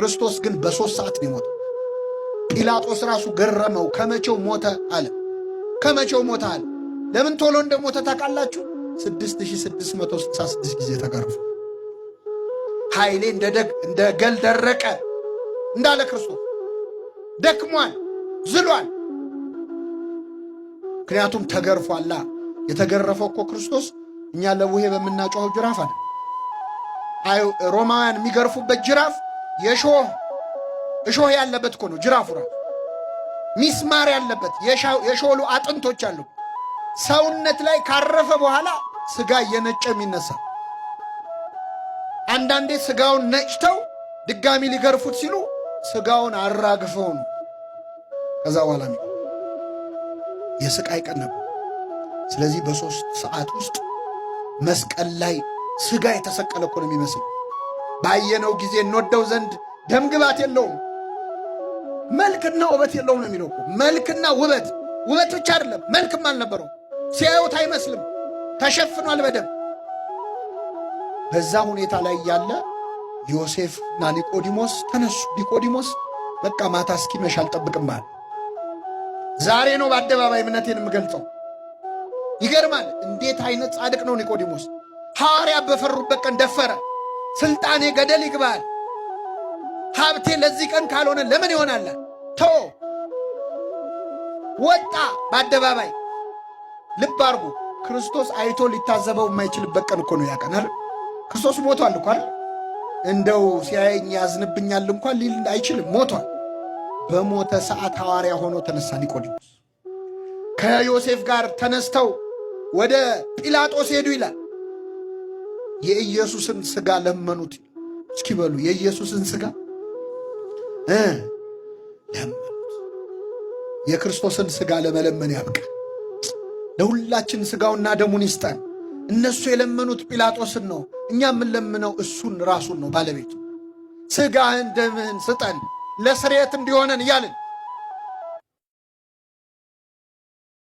ክርስቶስ ግን በ3 ሰዓት ነው የሞተው። ጲላጦስ ራሱ ገረመው። ከመቼው ሞተ አለ። ከመቼው ሞተ አለ። ለምን ቶሎ እንደሞተ ታውቃላችሁ? 6666 ጊዜ ተገርፎ ኃይሌ እንደ ገል ደረቀ እንዳለ ክርስቶስ ደክሟል፣ ዝሏል። ምክንያቱም ተገርፏላ። የተገረፈው እኮ ክርስቶስ እኛ ለቡሄ በምናጮኸው ጅራፍ አለ። ሮማውያን የሚገርፉበት ጅራፍ እሾህ ያለበት እኮ ነው። ጅራፉ ራሱ ሚስማር ያለበት የሾሉ አጥንቶች አሉ። ሰውነት ላይ ካረፈ በኋላ ስጋ እየነጨ የሚነሳ። አንዳንዴ ስጋውን ነጭተው ድጋሚ ሊገርፉት ሲሉ ስጋውን አራግፈው ነው። ከዛ በኋላ የስቃይ ቀን ነበር። ስለዚህ በ3 ሰዓት ውስጥ መስቀል ላይ ስጋ የተሰቀለ እኮ ነው የሚመስል። ባየነው ጊዜ እንወደው ዘንድ ደም ግባት የለውም፣ መልክና ውበት የለውም ነው የሚለው እኮ። መልክና ውበት ብቻ አይደለም፣ መልክም አልነበረው። ሲያዩት አይመስልም፣ ተሸፍኗል በደም። በዛ ሁኔታ ላይ ያለ ዮሴፍና ኒቆዲሞስ ተነሱ። ኒቆዲሞስ በቃ ማታ እስኪመሽ አልጠብቅም አለ። ዛሬ ነው በአደባባይ እምነቴን የምገልጸው። ይገርማል። እንዴት አይነት ጻድቅ ነው ኒቆዲሞስ! ሐዋርያ በፈሩበት ቀን ደፈረ። ስልጣኔ ገደል ይግባል፣ ሀብቴ ለዚህ ቀን ካልሆነ ለምን ይሆናል? ተው ወጣ በአደባባይ። ልብ አርጉ። ክርስቶስ አይቶ ሊታዘበው የማይችልበት ቀን እኮ ነው ያቀናል። ክርስቶስ ሞቷል እኮ አይደል? እንደው ሲያየኝ ያዝንብኛል እንኳን ሊል አይችልም። ሞቷል። በሞተ ሰዓት ሐዋርያ ሆኖ ተነሳ ኒቆዲሞስ። ከዮሴፍ ጋር ተነስተው ወደ ጲላጦስ ሄዱ ይላል። የኢየሱስን ሥጋ ለመኑት። እስኪ በሉ የኢየሱስን ሥጋ ለመኑት። የክርስቶስን ሥጋ ለመለመን ያብቃ። ለሁላችን ሥጋውና ደሙን ይስጠን። እነሱ የለመኑት ጲላጦስን ነው። እኛ የምንለምነው እሱን ራሱን ነው፣ ባለቤቱ። ሥጋህን ደምህን ስጠን ለስርየት እንዲሆነን እያልን